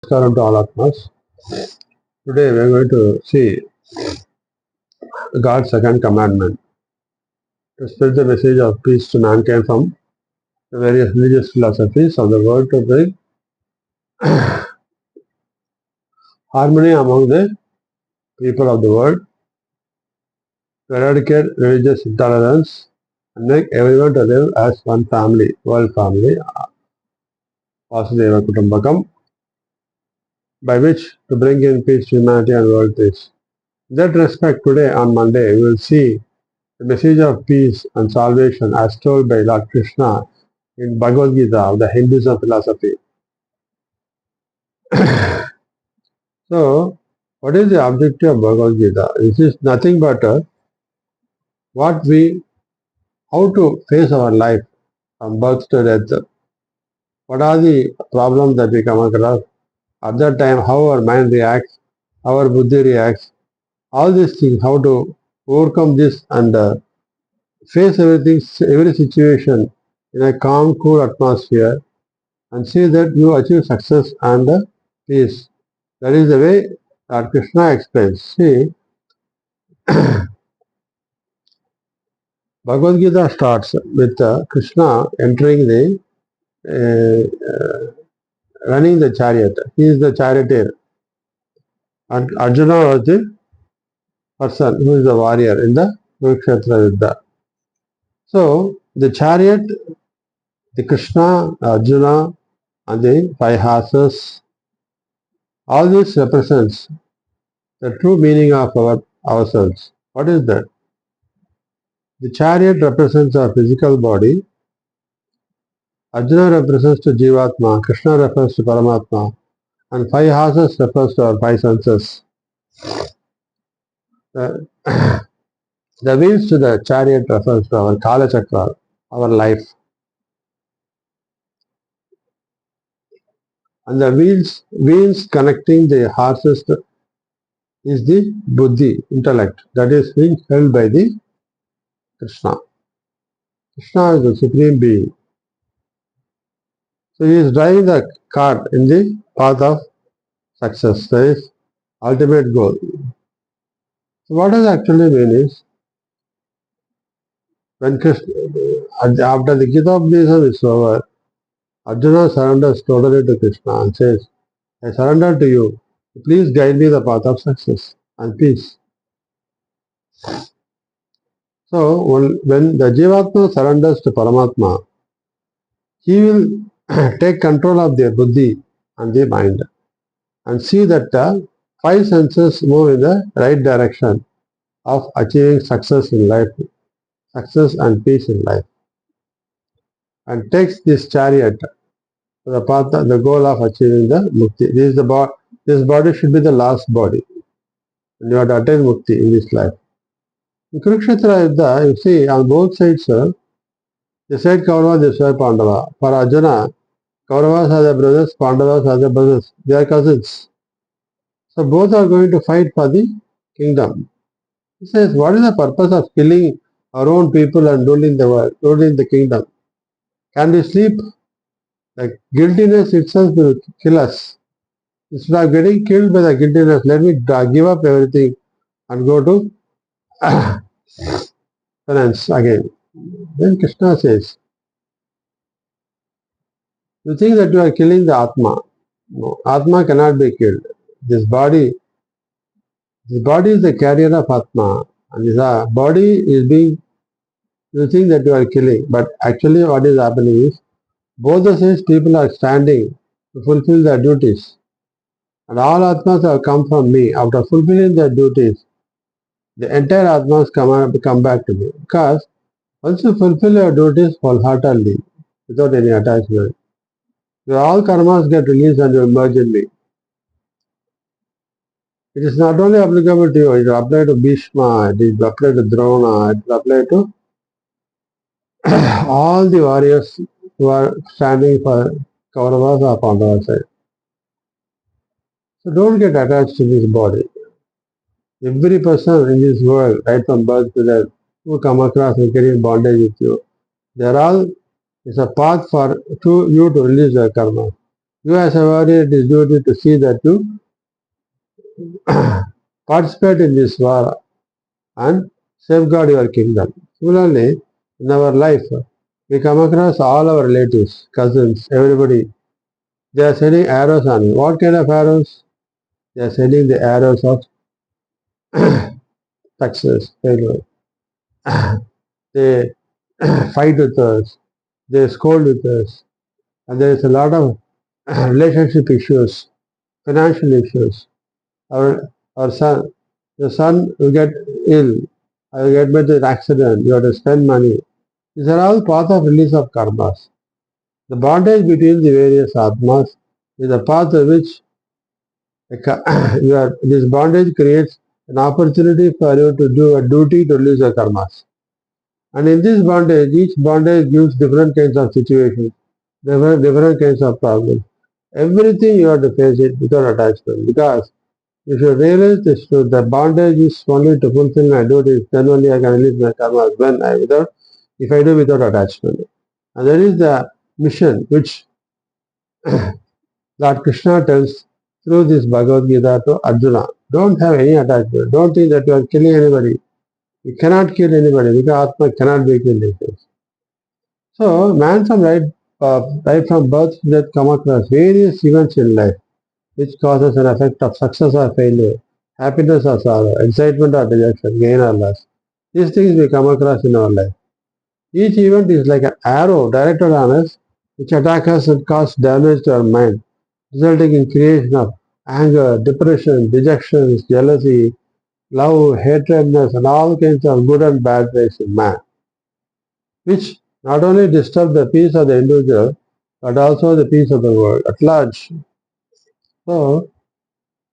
Namaskaram to all Atmas. Today we are going to see God's second commandment to spread the message of peace to mankind from the various religious philosophies of the world to bring harmony among the people of the world, to eradicate religious intolerance and make everyone to live as one family, world family, Vasudeva Kutumbakam, by which to bring in peace to humanity and world peace. In that respect, today on Monday, we will see the message of peace and salvation as told by Lord Krishna in Bagavad Gita of the Hinduism philosophy. So, what is the objective of Bagavad Gita? This is nothing but how to face our life from birth to death. What are the problems that we come across? At that time, how our mind reacts, how our buddhi reacts, all these things, how to overcome this and face everything, every situation in a calm, cool atmosphere and see that you achieve success and peace. That is the way that Krishna explains. See, Bhagavad Gita starts with Krishna entering the running the chariot. He is the charioteer. And Arjuna was the person who is the warrior in the Kurukshetra Yuddha. So, the chariot, the Krishna, Arjuna, and the five horses, all this represents the true meaning of ourselves. What is that? The chariot represents our physical body, Arjuna represents to Jivatma, Krishna refers to Paramatma, and five horses refers to our five senses. The, the wheels to the chariot refers to our Kala Chakra, our life. And the wheels connecting the horses is the buddhi, intellect, that is being held by the Krishna. Krishna is the supreme being. So he is driving the cart in the path of success, that is ultimate goal. So what does actually mean is, when Krishna, after the Gita Updesam is over, Arjuna surrenders totally to Krishna and says, I surrender to you. Please guide me the path of success and peace. So when the Jivatma surrenders to Paramatma, he will take control of their buddhi and their mind and see that the five senses move in the right direction of achieving success in life, success and peace in life, and takes this chariot to the path, the goal of achieving the mukti. This body should be the last body, and you have to attain mukti in this life. In Kurukshetra Yuddha, you see on both sides, this side Kaurava, this side Pandava. For Arjuna, Kauravas are the brothers, Pandavas are the brothers. They are cousins. So both are going to fight for the kingdom. He says, what is the purpose of killing our own people and ruling the world, ruling the kingdom? Can we sleep? The guiltiness itself will kill us. Instead of getting killed by the guiltiness, let me give up everything and go to penance again. Then Krishna says, you think that you are killing the Atma. No, Atma cannot be killed. This body is the carrier of Atma. And this body is being, you think that you are killing. But actually what is happening is, both the sides people are standing to fulfill their duties. And all Atmas have come from me. After fulfilling their duties, the entire Atmas come back to me. Because once you fulfill your duties wholeheartedly, without any attachment, your all karmas get released and you merge in me. It is not only applicable to you, it will apply to Bhishma, it will apply to Drona, it will apply to all the warriors who are standing for Kauravas or Pandavas side. So don't get attached to this body. Every person in this world, right from birth to death, who come across and carry bondage with you, they are all, it's a path for you to release your karma. You as a warrior, it is duty to see that you participate in this war and safeguard your kingdom. Similarly, in our life, we come across all our relatives, cousins, everybody. They are sending arrows on you. What kind of arrows? They are sending the arrows of success, failure. They fight with us. They scold with us. And there is a lot of relationship issues, financial issues. Our son, the son will get ill, I will get into an accident, you have to spend money. These are all path of release of karmas. The bondage between the various atmas is a path of which this bondage creates an opportunity for you to do a duty to release your karmas. And in this bondage, each bondage gives different kinds of situations, different kinds of problems. Everything you have to face it without attachment, because you should realize this truth, the bondage is only to fulfill my duties, then only I can release my karma if I do without attachment. And that is the mission which Lord Krishna tells through this Bhagavad Gita to Arjuna. Don't have any attachment. Don't think that you are killing anybody. You cannot kill anybody because Atma cannot be killed. So man right from birth to death come across various events in life which causes an effect of success or failure, happiness or sorrow, excitement or dejection, gain or loss. These things we come across in our life. Each event is like an arrow directed on us, which attacks us and causes damage to our mind, resulting in creation of anger, depression, dejections, jealousy, love, hatredness, and all kinds of good and bad traits in man, which not only disturb the peace of the individual, but also the peace of the world at large. So,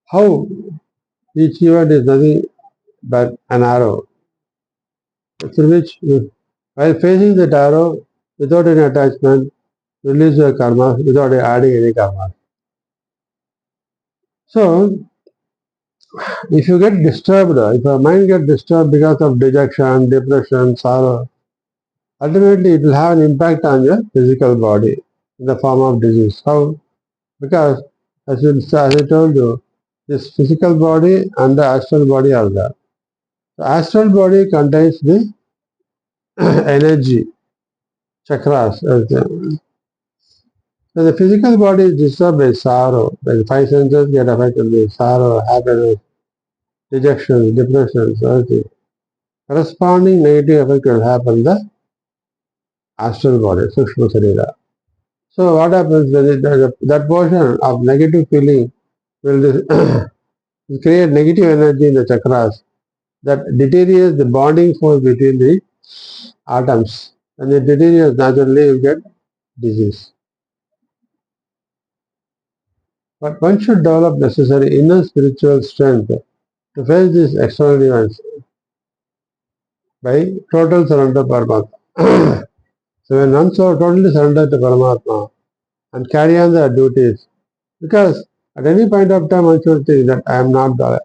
how each event is nothing but an arrow, through which, while facing that arrow without any attachment, release your karma without adding any karma. So, if you get disturbed, if your mind gets disturbed because of dejection, depression, sorrow, ultimately it will have an impact on your physical body in the form of disease. How? Because, as I told you, this physical body and the astral body are there. The astral body contains the energy, chakras. So the physical body is disturbed by sorrow. The five senses get affected by sorrow, happiness, dejection, depression, everything. Corresponding negative effect will happen in the astral body, Sukshma Sarira. So what happens when that portion of negative feeling will create negative energy in the chakras that deteriorates the bonding force between the atoms. And it deteriorates, naturally you get disease. But one should develop necessary inner spiritual strength to face these external events by total surrender to Paramatma. So when one so totally surrender to Paramatma and carry on their duties, because at any point of time one should think that I am not the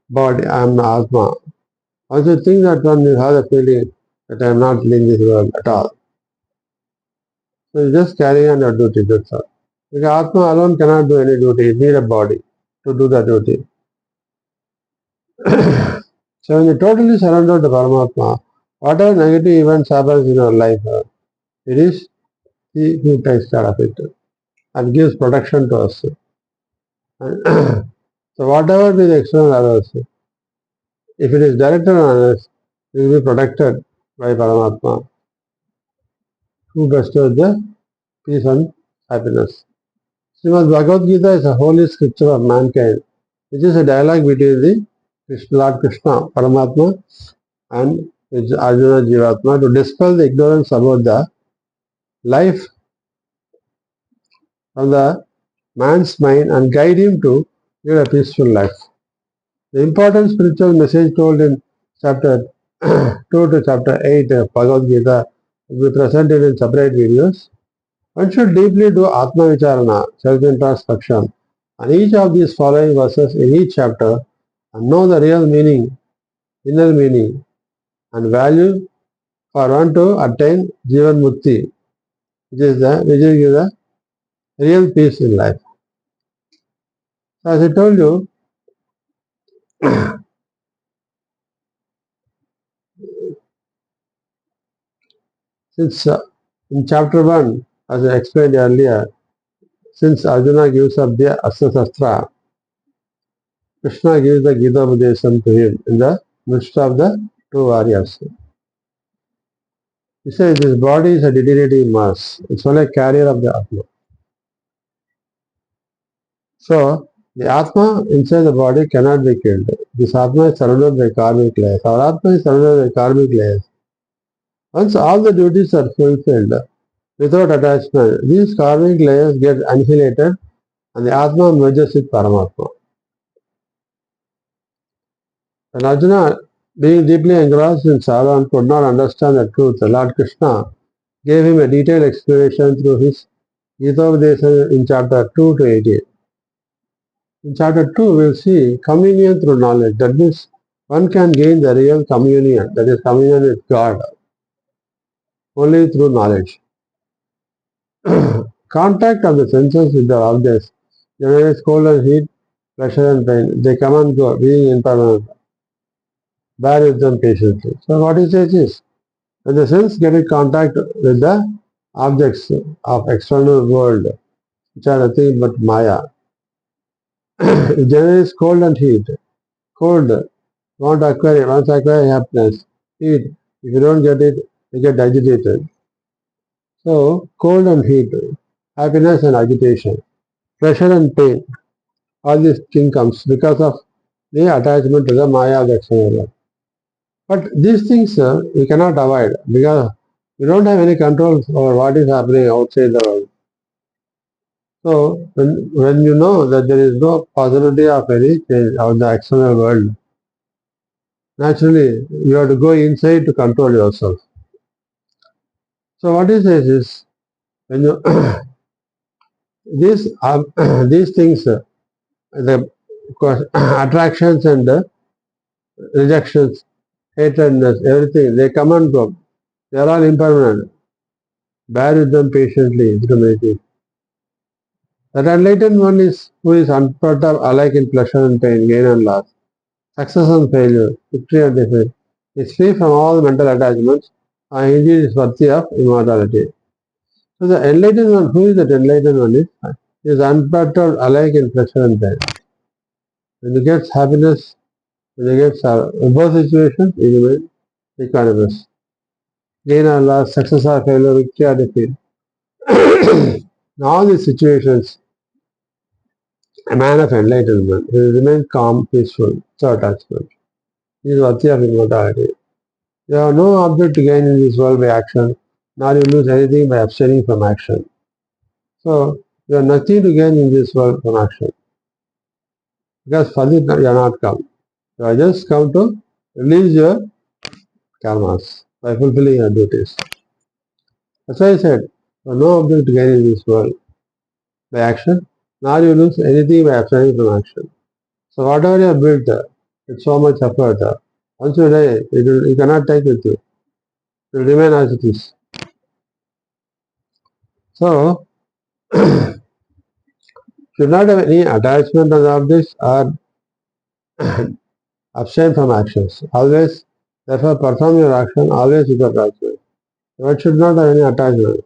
body, I am the Atma. One should think that one will have the feeling that I am not in this world at all. So you just carry on your duty, that's all. Because Atma alone cannot do any duty, it needs a body to do the duty. So when you totally surrender to Paramatma, whatever negative events happens in your life, it is He who takes care of it and gives protection to us. And so whatever be the external others, if it is directed on us, we will be protected by Paramatma, who bestows the peace and happiness. Shrimad Bhagavad Gita is a holy scripture of mankind, which is a dialogue between the Lord Krishna, Paramatma, and Arjuna Jivatma to dispel the ignorance about the life of the man's mind and guide him to lead a peaceful life. The important spiritual message told in chapter 2 to chapter 8 of Bhagavad Gita will be presented in separate videos. One should deeply do Atma Vicharana, self-introspection, and each of these following verses in each chapter and know the real meaning, inner meaning, and value for one to attain Jivan Mukti, which is the real peace in life. So as I told you, since in chapter 1, as I explained earlier, since Arjuna gives up the Astra, Krishna gives the Gita Budesam to him in the midst of the two warriors. He says this body is a deteriorating mass. It's only a carrier of the Atma. So the Atma inside the body cannot be killed. This Atma is surrounded by karmic layers. Our Atma is surrounded by karmic layers. Once all the duties are fulfilled without attachment, these karmic layers get annihilated and the Atma merges with Paramatma. When Arjuna, being deeply engrossed in sorrow and could not understand the truth, Lord Krishna gave him a detailed explanation through his Gita in chapter 2 to 18. In chapter 2, we'll see communion through knowledge. That means one can gain the real communion, that is communion with God, only through knowledge. Contact of the senses with the objects generates cold and heat, pleasure and pain. They come and go, being impermanent. Bear with them patiently. So what he says is, when the sense get in contact with the objects of external world, which are nothing but Maya, it generates cold and heat. Cold won't acquire, once acquire happiness. Heat, if you don't get it, you get agitated. So, cold and heat, happiness and agitation, pleasure and pain, all these things comes because of the attachment to the Maya of the external world. But these things we cannot avoid because we don't have any control over what is happening outside the world. So when you know that there is no possibility of any change of the external world, naturally you have to go inside to control yourself. So what he says is, when you these these things, the attractions and rejections, hatredness, everything, they come and go. They are all impermanent. Bear with them patiently through meditation. That enlightened one is who is unperturbed alike in pleasure and pain, gain and loss, success and failure, victory and defeat. Is free from all mental attachments and indeed is worthy of immortality. So the enlightened one, who is that enlightened one is unperturbed alike in pleasure and pain. When he gets happiness, when he gets sorrow, in both situations, he remains equanimous. Gain or loss, success or failure, victory or defeat. In all these situations, a man of enlightenment will remain calm, peaceful, without attachment. He is worthy of immortality. You have no object to gain in this world by action, nor you lose anything by abstaining from action. So, you have nothing to gain in this world from action. Because for this you are not come. You are just come to release your karmas by fulfilling your duties. That's why I said, you have no object to gain in this world by action, nor you lose anything by abstaining from action. So whatever you have built with so much effort, once you die, you cannot take with you. It will remain as it is. So, should not have any attachment on the objects or abstain from actions. Always, therefore, perform your action always with attachment. One should not have any attachment.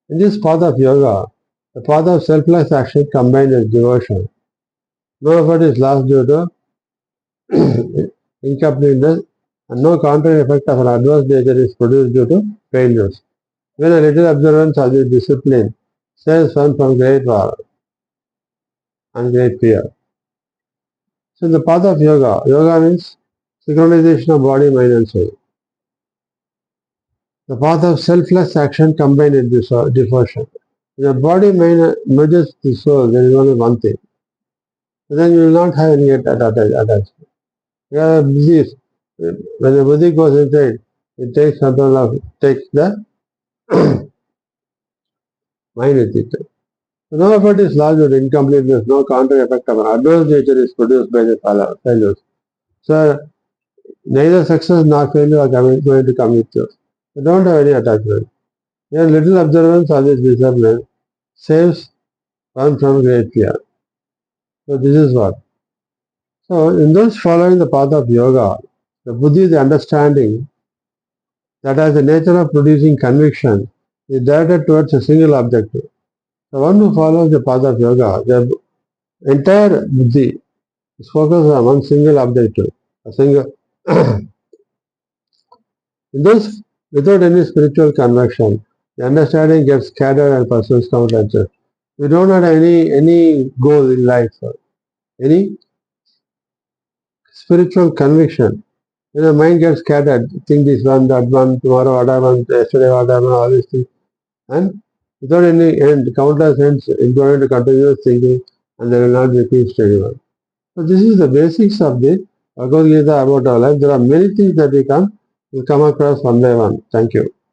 In this path of yoga, the path of selfless action combined with devotion. No effort is lost due to incompleteness, and no contrary effect of an adverse nature is produced due to failures. When a little observance of this discipline saves one from great war and great fear. So the path of yoga, yoga means synchronization of body, mind and soul. The path of selfless action combined with devotion. When the body, mind merges the soul, there is only one thing. So then you will not have any attachment. Because when the buddhi goes inside, it takes control of, takes the mind with it. So no effort is lost with incompleteness, no contrary effect of an adverse nature is produced by the failures. So neither success nor failure are going to come with you. You don't have any attachment. Your little observance of this discipline saves run from great fear. So this is what. So in those following the path of yoga, the buddhi, the understanding that has the nature of producing conviction, is directed towards a single objective. The one who follows the path of yoga, the entire buddhi is focused on one single objective, a single. Thus, without any spiritual conviction, the understanding gets scattered and pursues counteractions. We don't have any goal in life, any spiritual conviction. Mind gets scattered. Think this one, that one, tomorrow what happened, yesterday what happened, all these things. And without any end, countless ends, it's going to continue thinking and there will not be peace to anyone. So this is the basics of the Bhagavad Gita about our life. There are many things that we come across one by one. Thank you.